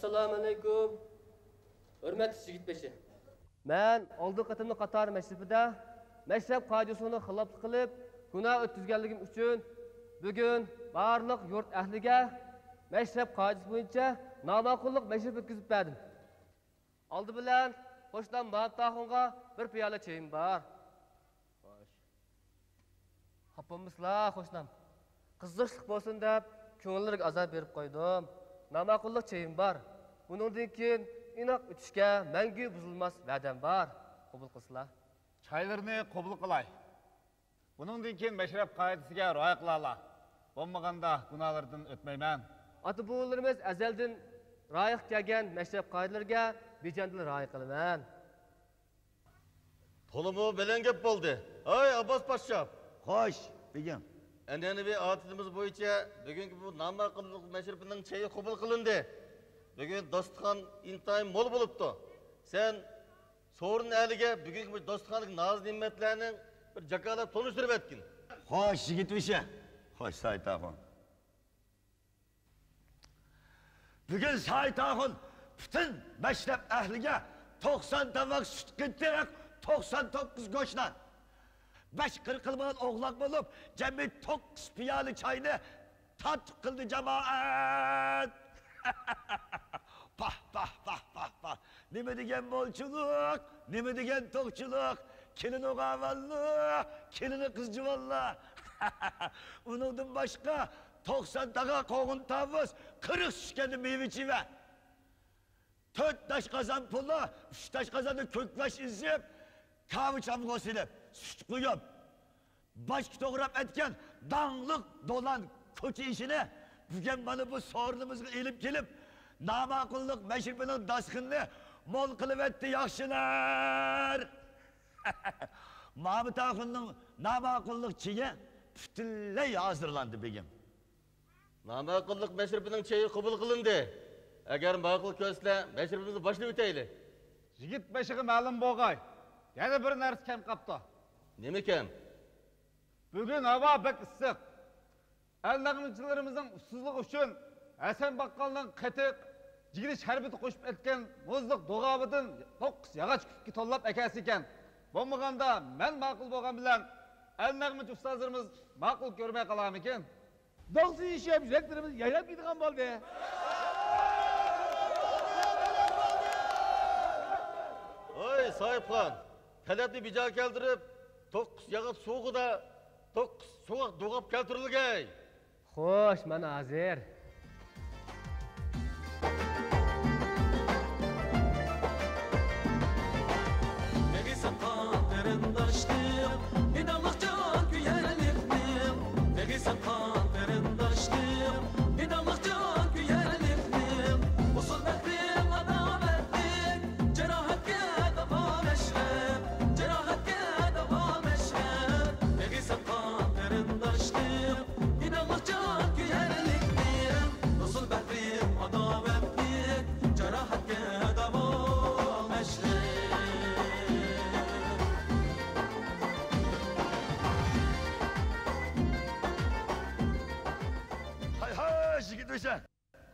Assalomu alaykum. Hurmatli yigitbeshi. Men oldi qatimni qator mashrabida mashrab qoidasini xiloflik qilib, gunoh o'tkazganligim uchun bugun barliq yurt ahliga mashrab qoidasi bo'yicha nomaqullik mashrab o'tkazib berdim. Oldi bilan qo'shdan Mahtaxonga bir piyola chayim bor. Xo'sh. Xapamizlar qo'shdan. Qiziqlik bo'lsin deb ko'ngillarga azob berib qo'ydim. Nomaqullik chayim bor. Buningdan keyin inoq o'tishga mangu buzilmas va'dam bor. Qabul qilsizlar. Çaylarını qabul qilay. Buningdan keyin mashrab qoidasiga rioya qilala. Bo'lmaganda gunohlardan o'tmayman. Ota-bobolarimiz azaldan rioya qilgan mashrab qoidalariga bejandil rioya qilaman. To'limu bilan gap bo'ldi. Ay Abbos poshsha. Xo'sh, begim. An'anaviy odatimiz bo'yicha bugungi bu nomaqullik mashrabining chayi qabul qilindi. Bugun dostxon intayin mo'l bo'libdi. Sen so'rin aliga bugungi bu dostxonlik noz ne'matlarning bir jakalab tonishtirib etkin. Xo'sh, yigitbeshi. Xo'sh, Saytaxon. Bugun Saytaxon bütün mashrab ahliga 90 tabaq sut qittiq, 99 go'shtdan 5-40 qilmagan o'g'loq bo'lib, jami 9 piyola choyni tatbiq qildi jamoat. Pah pah pah pah pah. Nima degan mo'lchilik, nima degan to'qchilik, kelin o'g'avallik, kelini qizjivollar. Uningdan boshqa 90 taqa qo'g'in tavus, 40 shishkani meva-cheva. 4 tash qozon puli, 3 tash qozonni ko'kbash izib, kahve chamg'o silib, sut qo'yib, boshqa to'g'rab aytgan danglik do'lan ko'cha ishini bugun mana bu so'rinimizga elib kelib, nomaqullik mashrabining dasxinni mo'l qilib etdi yaxshilar. Mahmutaxonning nomaqullik chiyi butunlay hozirlandi begim. Nomaqullik mashrabining chayi qabul qilindi. Agar ma'qul ko'rsa, mashrabimizni boshlab o'taylik. Yigitbeshiga ma'lum bo'lg'ay. Yana bir narsa kam qapti. Nima kam? Bugun havo bek issiq. Alnag'michilarimizning ustsizligi uchun Hasan baqqalning qatiq jigri sharbati qo'shib etgan muzliq do'g'abidan 9 yog'och kufga to'llab akasi ekan. Bo'lmaganda men ma'qul bo'lgan bilan alnag'michi ustozlarimiz ma'qul ko'rmay qolarmikin? Dog'siz ishib yuraklarimiz yayrab ketgan bo'ldi. Oy Soyibxon, talabni bijo keltirib, 9 yog'och suvida 9 sovuq do'g'ab keltirilgay. Xo'sh, mana hozir.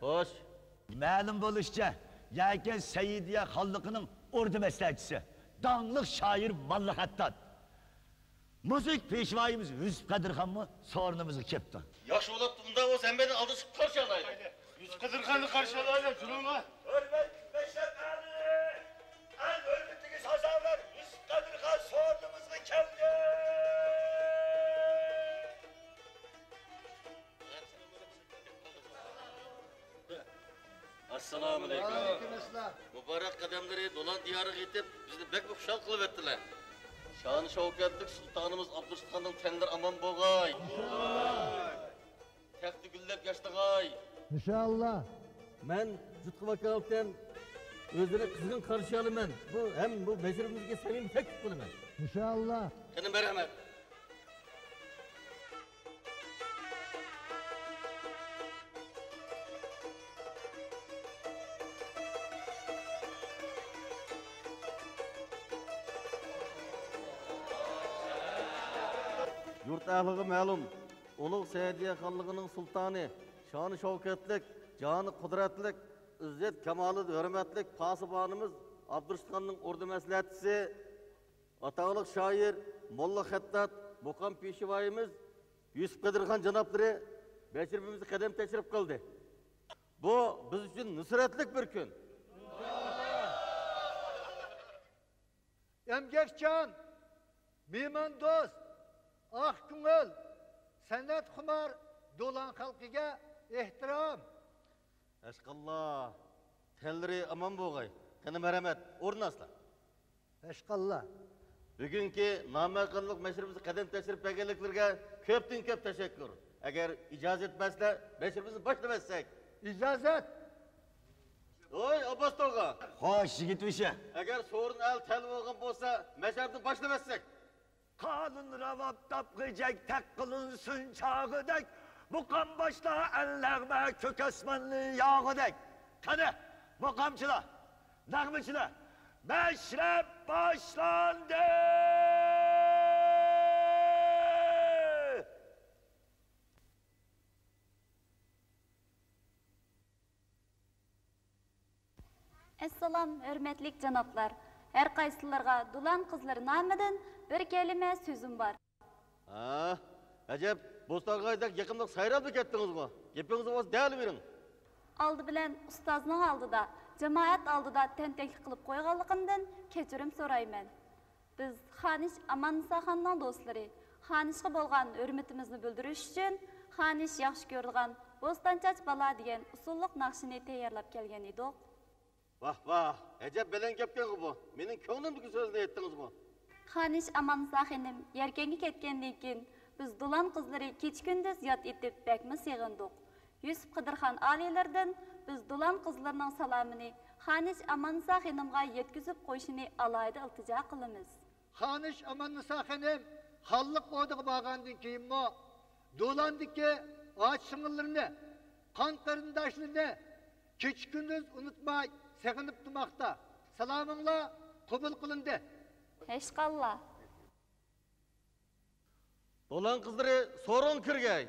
Xo'sh. Ma'lum bo'lishicha, Yakan Sayyidiya xonliqining o'rdi maslahachisi, danglik shoir Malla Hattat. Muzik peshvoyimiz Yusuf Qadirxonmi so'rinimizga kelibdi. Yaxshi bo'libdi, unda o sen meni aldashib qarshi olaydi. Yusuf Qadirxonni qarshi olaydi, jurumlar. Hurmat mashrab ahli, al hurmatdagi sazovlar Yusuf Qadirxon so'rinimizga keldi. Assalomu alaykum. Muborak qadamlari Do'lan diyoriga yetib, bizni bek xushal qilib etdilar. Sha'ni shavkatlik sultonimiz Abdusxonning tandir aman bo'lg'ay. Taxti gullab yashnag'ay. İnşallah. Men Jutqi vakolatdan o'zini qizg'in qarshi olaman. Bu ham bu mashrabimizga samimiy taklif qilaman. İnşallah. Qani marhamat. Yurt ahliga ma'lum, ulug' Sa'diya xonligining sultoni, shoni shavkatlik, joni qudratlik, İzzet Kemal'ı hürmetlik pasibanımız Abdurrahman'ın ordu məsləhətçisi, atağılık şair, Molla Xəttat, Muqam Peşivayımız, Yusuf Kadirxan canapları meşribimizi kadem teşrif kıldı. Bu biz için nusretlik bir gün. Emgekcan, mehman dost, ah ko'ngil, san'at xumar do'lan xalqiga ehtirom. Eşkallah, telleri aman boğay. Kanı merhamet, ornasla. Eşkallah. Bugünkü namaqınlık meşribimizi kadem teşrif begeliklerine köpten köp teşekkür. Eğer icazet etmezse meşribimizi başlamazsak. İcazet. Oy Abbas Toga. Hoş yigit uşa. Eğer sorun el tel olgan olsa meşribimizi başlamazsak. Kanun ravap tapgıcak tek kılınsın çağıdak. Mukam başta ellerme kök osmanlı yağıdak. Kanı, mukamçılar, nağmıçılar. Meşrep başlandı. Assalam, hürmetlik canaplar. Her qaysılarga dulan kızları namıdan bir kelime sözüm var. Ha, acep Bostağay'dak yakınlık sayrabı kettiniz mi? Gepinizi olsa değerli verin. Aldı bilen ustazның aldıda, cemaat aldıda tenteklik kılıp koyganlıkından keçirim sorayman. Biz Xaniş Amanisa xanның dostları, Xanişqa bolgan hürmetimizni bildiriş üçün Xaniş yaxşı görülgan Bostançaç bala degan usulluk naqşini tayyorlab kelgan edik. Vah vah, acep belen gepken bu. Menin könglimdeki sözünü ettiniz mi? Xaniş Amanisa xanim yerkengi ketgandan keyin biz dulan qizlari keç gündüz yot etib bakma seg'indik. Yusuf Qidirxon alilerden biz dulan qizlarning salamini Xaniş Amanisa xanimga yetkizib qo'yishini alayda iltijo qilamiz. Xaniş Amanisa xanim xalliq o'diga borgandan keyinmi do'landagi och singillarni, qon qarindoshlarini kech kunduz unutmay seg'inib turmoqda. Salominglar qabul qilindi. Eşqallah. Dolan kızları sorun kirgey.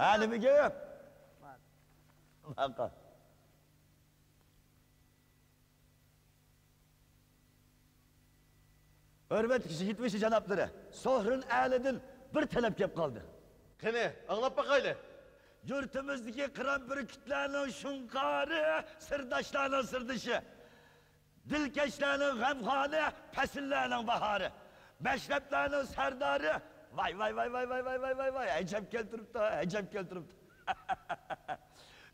Hadi bir geyim. Bakın. Hürmet kişi gitmişi canapları. Sohrun əlidir bir talep kep kaldı. Qani, anlap bakaylı. Yurtumuzdaki kıran bürkütlerinin şunkarı, sırdaşlarının sırdışı. Dilkeşlerinin gamhanı, pesillerinin baharı. Meşreplerinin serdarı. Vay vay vay vay vay vay vay vay vay. Ecep keltirip de, ecep keltirip de.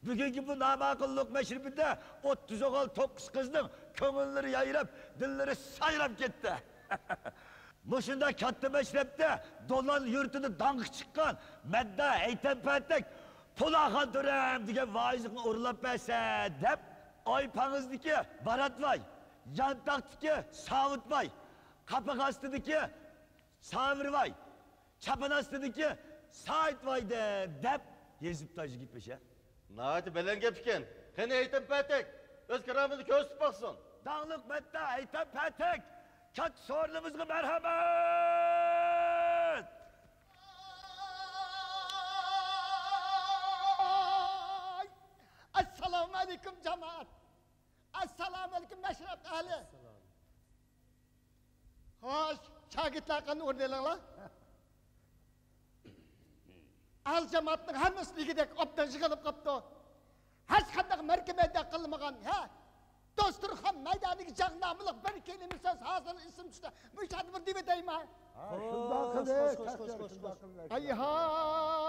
Bugünkü bu namakulluq meşribinde 30 oğul 9 kızның köngülleri yayırıp, dilleri sayrap gitti. Muşunda katta meşrepte dolan yurtunu dangı çıkkan, medda eyten petek, pulağa durem diye vaizini urlap berse dep, aypanızdaki barat vay, yantaktaki savut vay, kapı astıdaki savır vay, çapın astıdaki sait vay de dep, yezip tacı gitmiş ya. Naati belen gepken. Qani aytan patek. Öz karamızı köstüp baksın. Dağlık medda eyten petek, kat sorunumuzga merhamet. Assalamu aleyküm cemaat. Assalamu aleyküm meşrep ehli. Hoş, şagirtler kanı oradalar. Al cemaatning hammasi ligidek obdan yig'ilib qopti. Hech qanday markabada qilmagan, ha? Dosturxon maydoniga jangnamliq bir kelima so'z hozir ism tushdi. Mushad bir deb aytaymi? Ay hay!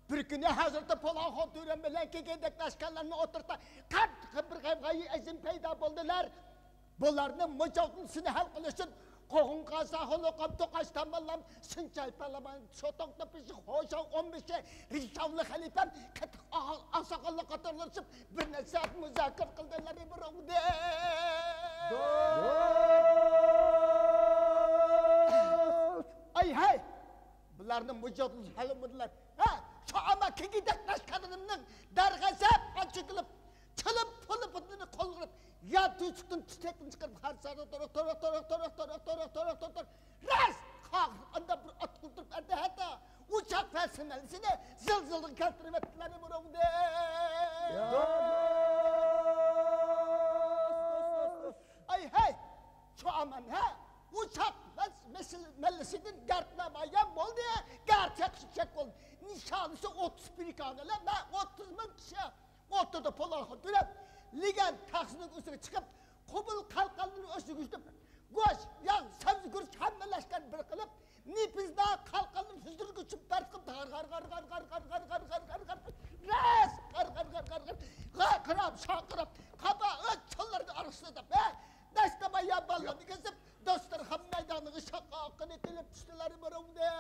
Bir kuni hazırda Polanxon tören bilan kelgandek tashkanlarni o'tirta qattiq bir g'avg'ayi azim paydo bo'ldilar. Bularni mujohidini hal qilish uchun qo'g'in qasaholo qab to'qash tamallam sinchal parlament shotong tapishi xo'shav 15 rishavli xalifam qattiq asaqalli qatorlashib bir nasihat muzokara qildilar birovda. Ay hay! Bularni mujohid halimdilar. Ha, shu amakigidek tashqarimning darg'azab ochilib, chilib pulini qo'lg'irib ya tüçtün tütekten çıkarıp harsada torak ras kalk anda bir at kulturup anda hatta uçak personelisine zılzılın kaldırıp ettiler buramda. Ay hey şu aman ha uçak meselesinin dertlemeye oldu ya gerçek oldu. Nişanlısı 31 kaneler ve 30.000 kişi oturdu Polanxon dönüp ligan taxsinin üstüne çıkıp kubul kalkanının üstüne güçtüp goş, yan, sabzı gürüş hammelaşkan bir kılıp nipizda kalkanın üstüne güçüp tartıp gar kırap şakırap kaba öt çıllarını arışladım dastama yaballarını kesip dostlar ham meydanını şaka hakkını etilip düştüler burumda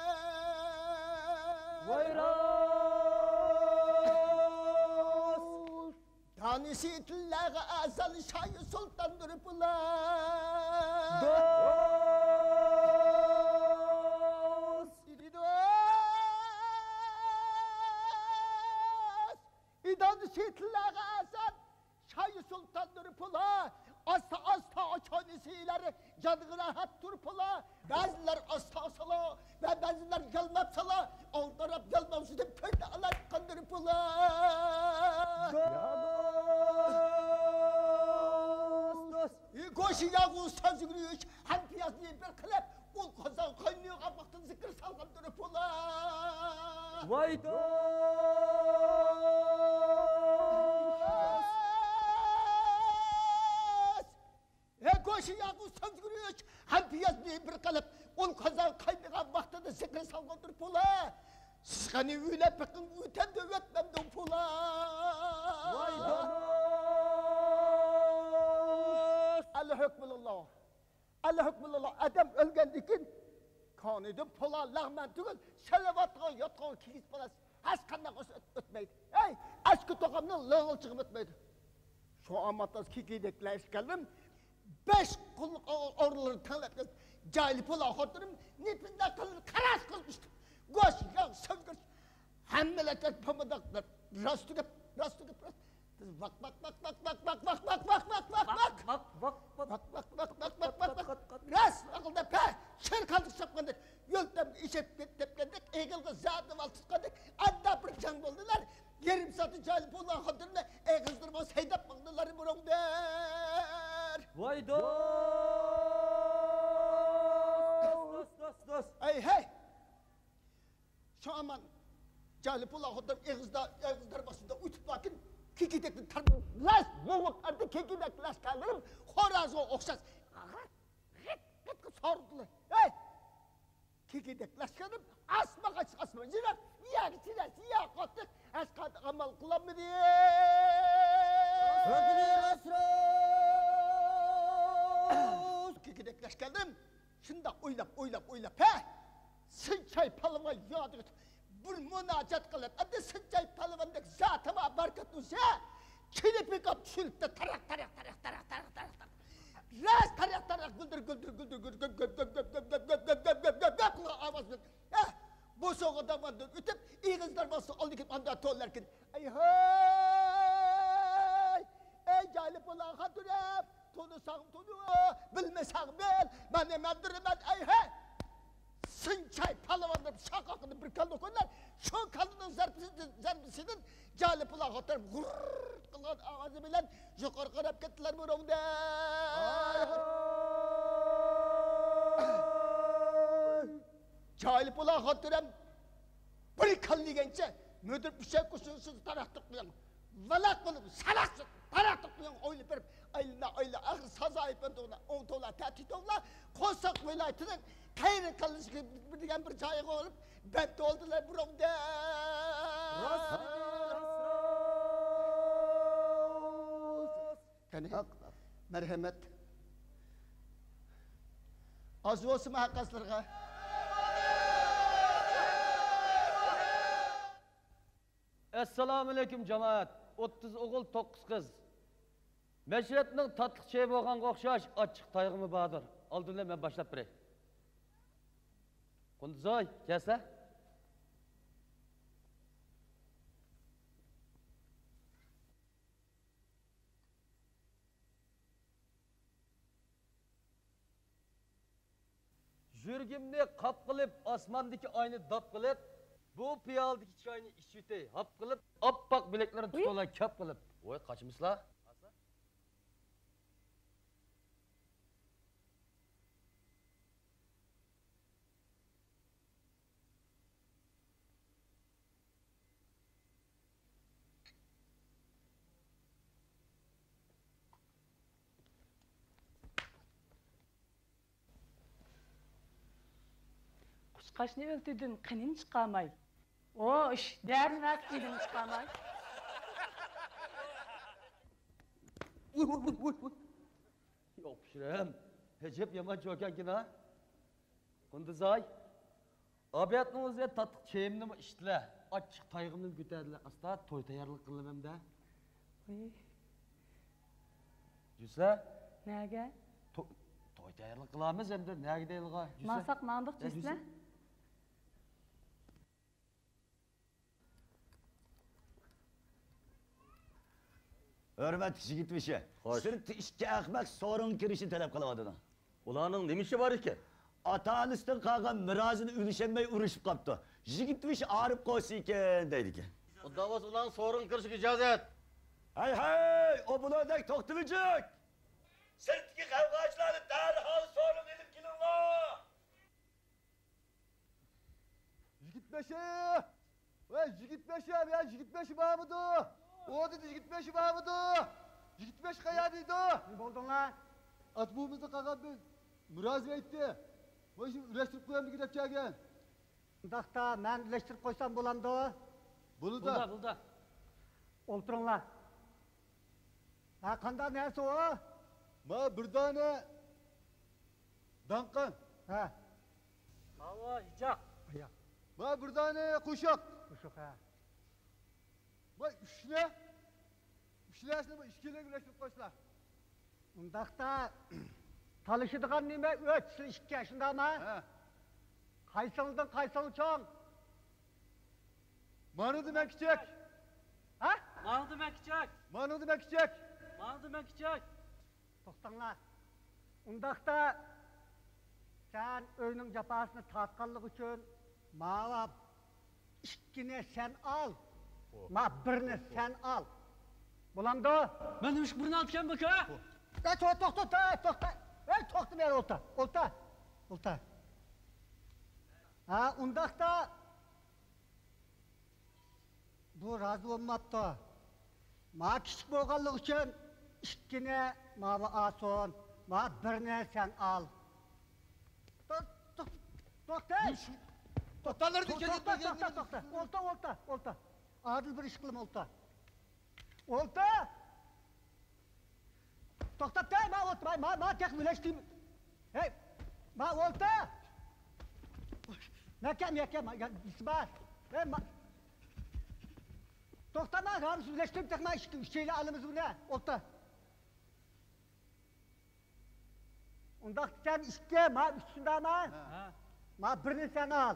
Tanesi itillağı azal şayı sultan duruplar. Dost! İdanesi itillağı azal şayı sultan duruplar. Asta açanesileri canına hep duruplar. Bazılar asta sala ve bazılar gelmep sala. Aldırıp gelmem sütüp köyde alayıp kandırıplar. Koşu yağı savcı gülüş, hem piyasını bir kılıp, ul kazan kaynıyor kapaktan zikir salgam dönüp ola. Vay dost! Koşu yağı savcı gülüş, hem piyasını bir kılıp, ul kazan kaynıyor kapaktan zikir salgam dönüp ola. Siz hani öyle bakın, ötem de ötmem dönüp ola. Vay dost! Allah hükmülullah. Allah hükmülullah. Adam ölgendikin kanıdım pola lağmen tügün şelavatlığa yatkağı kilis balası haskandan ötmeydi. Hey! Aşkı tokamdan lağıl çıkıp ötmeydi. Şu amataz kikidekler işgalım 5 kulluk orları tanıdık cahili pola horturum nipinde kılır karas kılmıştım. Goş ya sevgir hemmeleket pamadaklar rastıgıp Bak. Ras akılda pe şer kaldık sapkandır. Yoldan işep tepke cahil bulan hatırına kızdırma seydap mağdıları burun der. Vay dost. Hey hey. Şu aman cahil bulan hatırım kızdır basında uçup bakın. Kikidekli tarım las boğuk artık kikidek las kaldırım. Horazı okşas. Git sordular. Hey. Kikidek las kaldırım. Asma kaç asma. Zira ya gitsinler ya kattık. Askat amal kılan mı diye. Kikidek las kaldırım. Şunda oylap he. Sıçay palava yadı. Bir münacat kılır. Adı sıçay palavandaki zatıma barkat olsa. Kilip yıkap çülükte tarak. Ras tarak güldür. Avaz ver. Bu soğukta vandır ütüp iyi kızlar bası oldu ki anda tollarken. Ay hay. Ey cahil bulan hatırım. Tonu bilmesem bil. Ben ay hay. Sıçay palavandır şakakını bir kaldı koylar. Şu kalının zarbisinden cahil bulan hatırım. Gurrrr kılan ağzı bilen yukarı karab kettiler bu rongda. Cahil bulan hatırım. Bir kalını gence müdür bir şey kusursuz tarak tıklayan. Valak bulup salaksın tarak tıklayan oyunu verip ayla ahır sazayıp ben de ona on tola tehdit ola konsak velayetinden kayırı kalış bildiğin bir çayı olup ben de oldular buramda. Kani merhamet az olsun hakkaslarga. Assalamu alaikum cemaat. 30 oğul 9 kız. Meşretinin tatlı şey boğan qoxşaş açık taygımı bağdır. Aldığında ben başlap birey. Kunduzoy, kese. Jürgimni qap qilib, osmondagi oyni dop qilib, bu piyoldagi choyni ichitay, hop qilib, oppoq bileklarni tutolay kap qilib. Voy, qachmislar? Kaşını öldürdün, kının çıkamay. O iş, değerli verseydin çıkamay. Yok pişirem. Hecep yaman çoğken ki ha? Kunduzay. Abiyatınız ve tatlı çeyimini mi iştiler? Açık taygımını güterdiler. Asla toy tayarlık kılım hem de. Cüse? Nege? Toy tayarlık kılamız hem de. Nege değil ha? Masak mandık cüsle. Hürmet yigitmişi. Sırt işke ekmek sorun kirişi talep kılamadın. Ulanın demişi var ki. Ata-anasından kalkan mirazını ülüşenmey uruşup kaptı. Yigitmiş ağrıp koysu iken deydi ki. O davası ulan sorun kırışık icazet. Hey, o bulundaki toktuvucuk. Sırttaki kavgacıları derhal sorun edip gelin la. Yigitbeşi ya Yigitbeşi Mahmudu. O dedi Yigitbeşi Mahmudu. Yigitbeşi kaya dedi. Ne buldun lan? Atbuğumuzda kalkan biz. Mürazi etti. Bu işi üleştirip koyalım bir gidip gelgen. Dağda ben üleştirip koysam bulamdı o. Bulda. Bulda. Olturunlar. Ha kanda neresi o? Ma bir tane dankan. Ha. Hava, hicak. Ma bir tane kuşak. Kuşuk ha. Ma üçüne. Üçünesine bu işkiyle güleştirip koysalar. Dağda talışıdığın nime 3 yaşında ama. Ha. Kaysanlıdan kaysanlı çoğun. Manu demek içecek. Ha? Mal demek içecek. Manu demek içecek. Mal demek içecek. Toxtanlar. Undaqda sen öyünün cəpasını tatqanlıq üçün mağab işkine sen al. Ma birini sen al. Bulamdı. Ben demiş birini atken bak ha. To'xta. Ey to'xta men olta. Ha, undaqda bu razı bo'lmabdi. Ma kichik bo'lganligi uchun ikkini mava ason, ma birini sen al. To'xta. To'xtalarni To'xta. Olta. Adil bir ish qilma olta. To'xtab tur, ma o'tmay, ma texnolashdim. Hey, ma olta. Nakam, isbat. Hey, ma. To'xtama, ramsizlashdim, texma ishchilar alimiz buni, olta. Undaq sen ishga, ma shundaman. Ma birini sen al.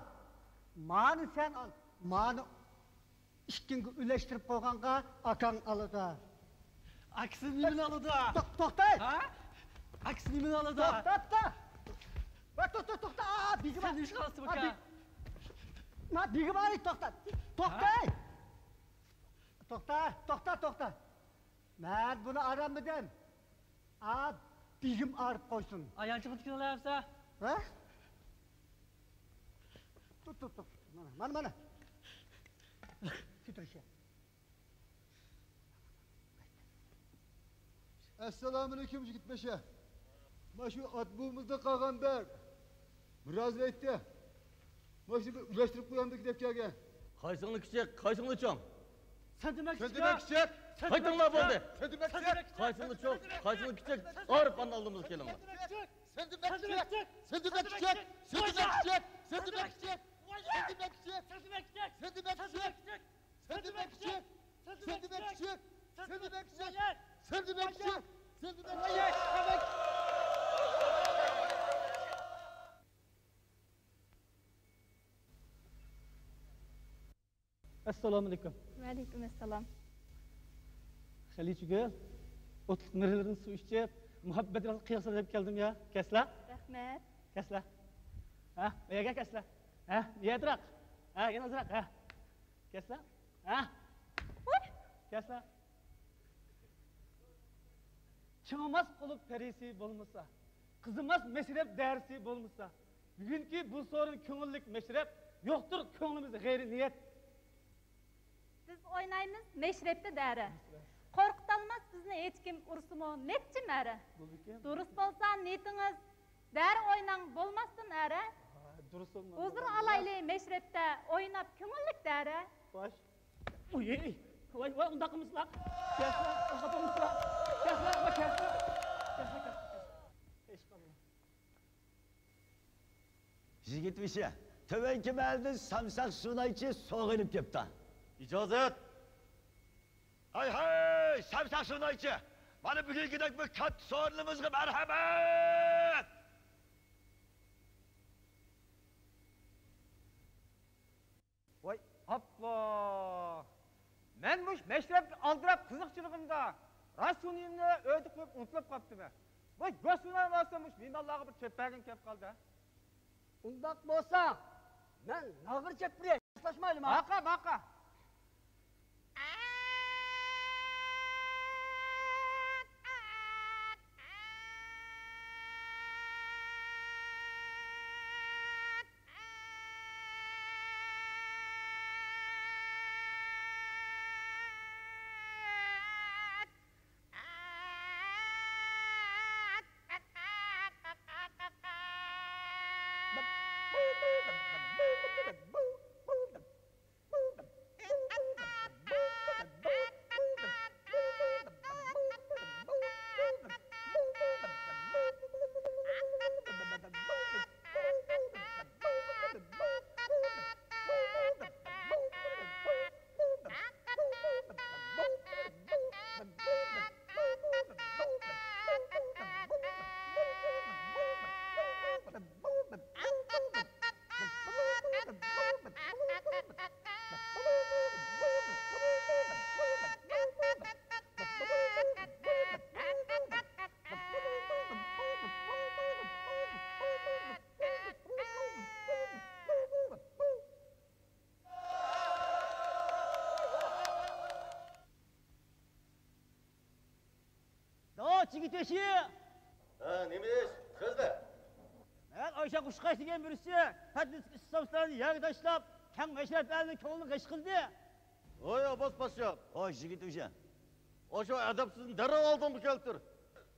Mani sen al. Mani ishkinga ulashtirib qo'yganqa akang aladi. Aksini nimin aladı? To'xtay. Ha? Aksini nimin aladı? To'xta. Bigim. Sen iş kalası bak ha. Ma bigim ali to'xta. To'xta. Men buni arammidim. Bigim arib qo'ysin. Ayançı mı tıkınalarsa? Ha? Tut. Mana. Titrişe. Assalomu alaykum Yigitbasha. Mana shu otbumizda qolgan ber. Biroz aytdi. Mana shu ulashtirib qo'yamdik deb kelgan. Qaysingni kichik, qaysingni cho'ng? Sen demek kichik. Qaytinglar bo'ldi. Sen demek kichik. Qaysingni cho'ng, qaysingni kichik? Orif ana oldimiz kelinglar. Sen demek kichik. Assalamu alaikum. Ve aleyküm esselam. Haliç gül. Otluq nırıların su içip, muhabbet biraz kıyasla deyip geldim ya. Kesla. Rahmet. Kesla. Ha, neye kesla? Ha, niye durak? Ha, yine durak. Ha. Kesla. Ha. Kesla. Çıngımaz olup perisi bulmuşsa, kızımaz meşrep dersi bulmuşsa, bugünkü bu sorun köngüllük meşrep, yoktur köngülümüzde gayri niyet. Biz oynaymiz meşrepte deri. Korkutalmaz sizni hiç kim ursumu netçi meri. Durus bolsa niyetiniz deri oynan bolmasın eri. Durus olmaz. Uzur alaylı meşrepte oynap köngüllük deri. Baş. Uy, vay undakımız lan. Kesla, undakımız lan. Kesla. Eş kalın. Yigitbasha, tövenki məldə samsaq suna içi soğunub kepti. İcazet. Hay, samsaq suna içi. Bana bugün gidek bu kat sorunumuzga merhamet. Vay, hoppa. Men bu meşrep aldırap kızıkçılığımda rasuniyimni ödük koyup unutulup kaptı be. Bu göğsüne basılmış, men Allah'a bir çöpbergin kep kaldı. Undaq bo'lsa, men nag'ir chepirey, saslashmaydim. Baqa. jigit beshi. Ha, nima ish? So'zla. Men o'sha qushqash degan birisi hadis istomlarni yerga tashlab, kang mashrab elni ko'lni g'ish qildi. Oy, Abbos podsho. Xo'sh, yigit o'sha. O'sha adabsizni darrov oldimga keltir.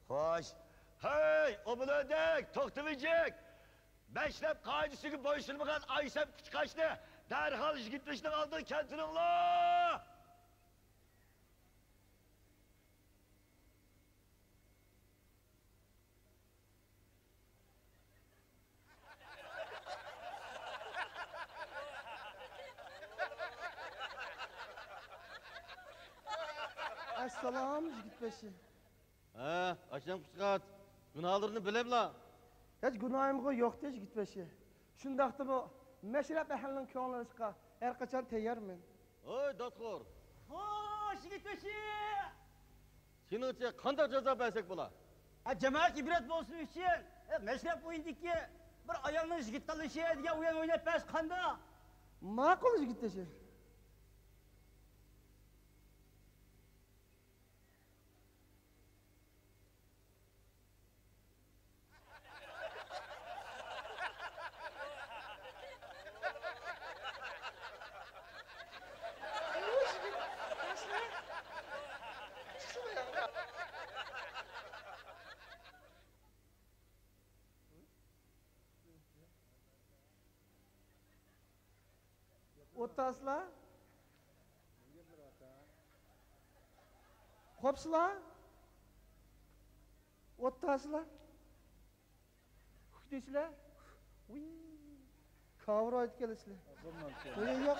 Xo'sh. Hey, obuladek, to'xtavijik. Mashrab qoidasiga bo'ysunmagan Aysam Kuchqashni darhol yigit beshning oldiga keltiringlar. Assalom yigitbashi. Ha, Aysam Kuchqat. Gunohlarini bilamla. Hech gunohim yo'q-da yigitbashi. Shundaqda bu mashrab ahlining ko'nglishqa har qachon tayyorman. Oy, Dodxo'r. Xo'sh, yigit beshi. Seningcha qanday jazo bersak bo'lar? Jamoat ibrat bo'lsin uchun mashrab o'yindiki bir ayolni yigit qilishi degan o'yin o'ynab bas qanday? Ma'qul yigitbashi. O'tasizlar? Xo'psizlar? O'tasizlar? Xushdeysizlar? Uy. Kavro aytib kelasizlar. Yo'q.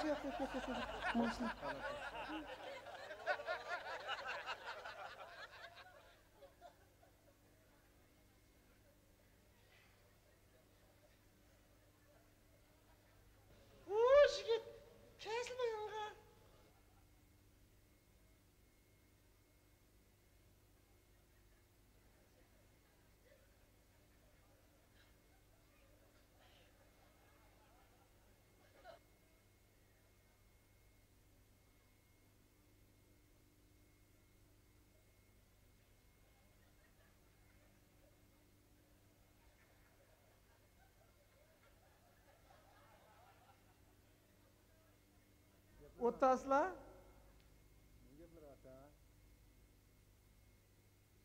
O'tasizlar?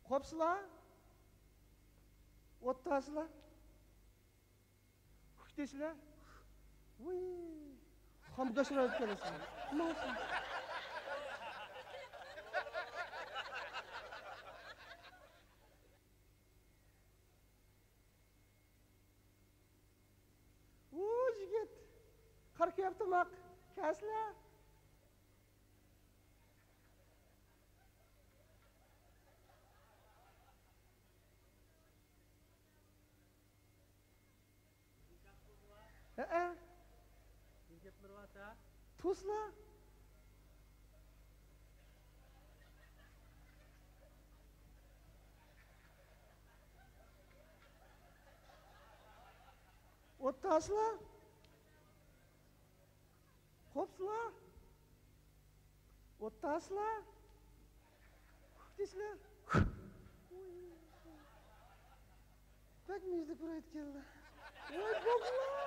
Xo'psizlar? O'tasizlar? Xushdeysizlar? Uy. Xomgashlar aytib kelasizlar. Yigit. Qarqyapti maq. Kaslar. Tuzla. O'tasizlar? Xo'psizlar? O'tasizlar? Xushdeysizlar? Bak miyizda ko'rayotib keldi. Voy boblar!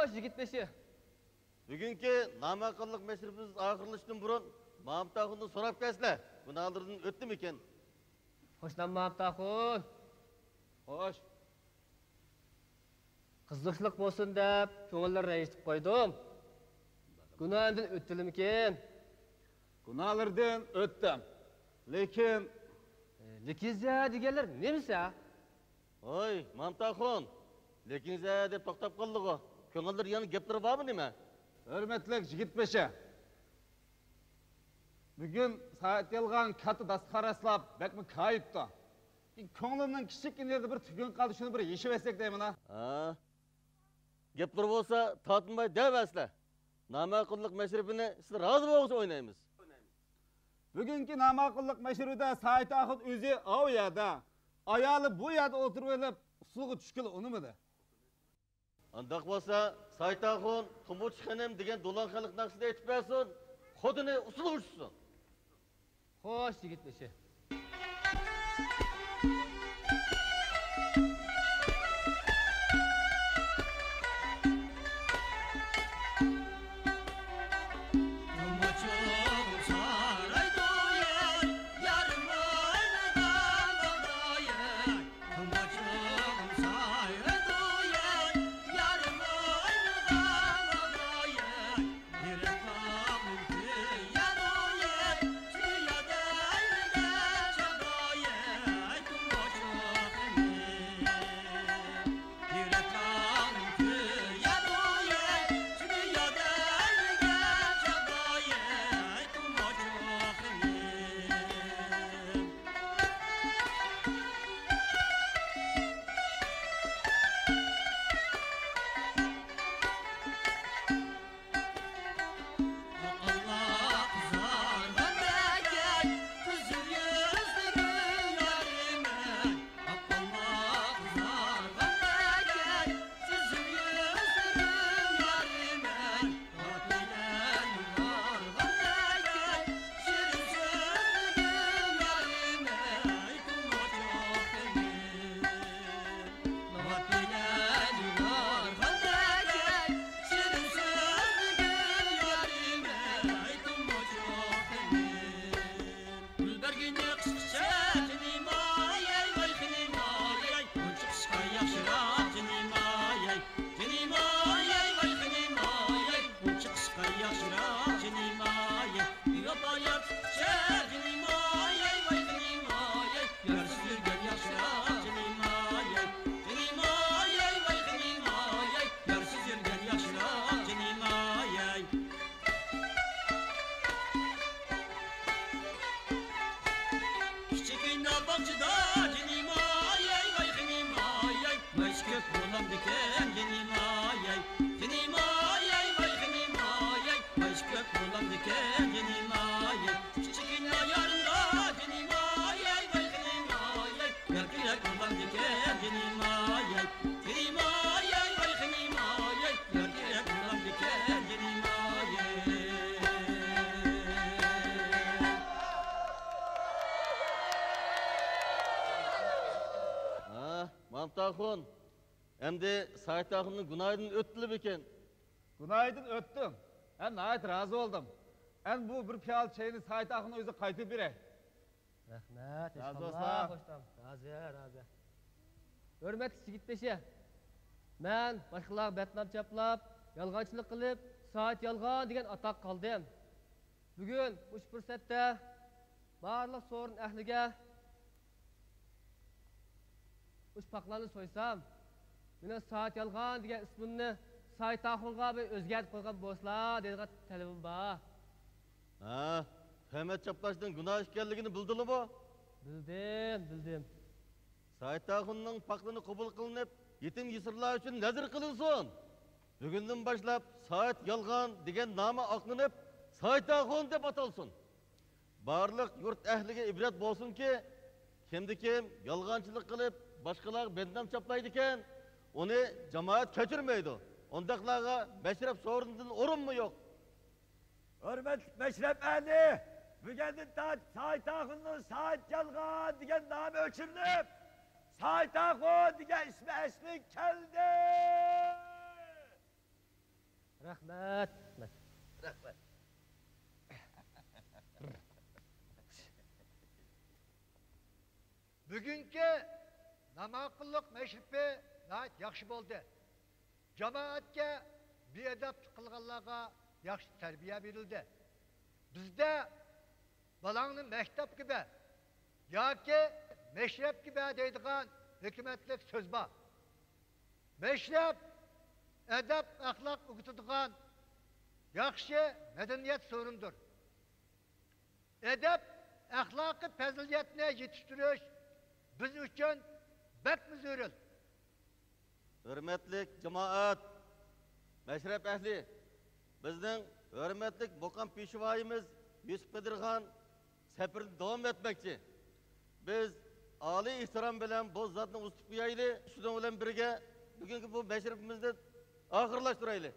Hoş yigit beşi. Bugünkü namakıllık meşribimiz ahırlıştın burun Mahmut Ahun'dan sorap kesle. Günahlardan öttü mü iken? Hoşlan Mahmut Ahun. Hoş. Kızlıklık olsun dep, köngüller reyiştip koydum. Günahından öttülüm iken. Günahlardan öttüm. Lekin Likizya digeler nemisi ha? Oy, Mahmut Ahun. Lekin zə dep toktap kaldı o. Köngüller yanı gepleri var mı neme? hürmetlik jigit beşe. Bugün saat yalgan katı dastkar aslap bekmi kayıptı. Köngülümden kiçik yerde bir tügün kaldı şunu bir yeşil etsek deyim ha. Ha. Gepleri olsa tatınbay devesle. Namakıllık meşribini siz razı olsa oynayımız. Bugünkü namakıllık meşruda Sait Ahut özü o yada, ayalı bu yada oturup suğu düşkülü onu mu da? Andak olsa Sait Ahun, Tumuç Hanım degen dolan halık naksida etip versin, kodunu usul uçsun. Hoş yigit beşi. Mahmut Ahun, hem de Sait Ahun'un günaydın öttülü beken. Günaydın öttüm. Ben nayet razı oldum. En bu bir piyal çayını Sait Ahun'un özü kayıtı bire. Rahmet, Razı inşallah. olsun. Hoşlan. Razı. Hürmetli yigit beşi. Men başkalar betnam çaplap, yalğançılık kılıp, Sait yalğan degen atak kaldım. Bugün uç fırsatda barlık sorun ehlige uç paklarını soysam, mene Sait yalğan degen ismini Sait Ahun'a bir özgert koygan bolsa dediğin talebim var. Ha, Mehmet Çaplaş'ın günah işgalligini bildin mi? Bildim. Sait Ahun'un paklını kabul kılınıp, yetim yısırlar için nezir kılınsın. Bugünden başlap Sait Yalğan degen namı aklınıp, Sait Ahun dep atalsın. Barlık yurt ehlige ibret bolsun ki, kim yalğançılık kılıp, başkalar bendam çaplaydıken, onu cemaat keçirmeydi. Ondaklarga meşrep sorundan orun mu yok? Hürmet meşrep ehli, bugünden ta Sait Ahun'un Sait Yalğan degen namı ölçülüp, Sait Ahun degen ismi esli keldi. Rahmat. Rahmat. Bugünkü namaqulluq məşribi nəhayət yaxşı oldu. Cemaatga beadab qılğanlarga yaxşı tərbiyə verildi. Bizdə balangni məktəb gibi yoki meşrep gibi deydigan hükümetlik söz var. Meşrep edep, ahlak o'qitadigan yaxshi madaniyat sorundur. Edep, ahlakı faziliyatni yetiştirish biz uchun bakmi zarur. Hürmetlik cemaat, meşrep ehli, bizning hürmetlik Bokan Peshvoyimiz Yusuf Qidirxon safirini davom etmoqchi. Biz oliy ehtirom bilan bu zotni ustib qo'yaylik, shuning bilan birga bugungi bu meşrepimizni oxirlashtiraylik.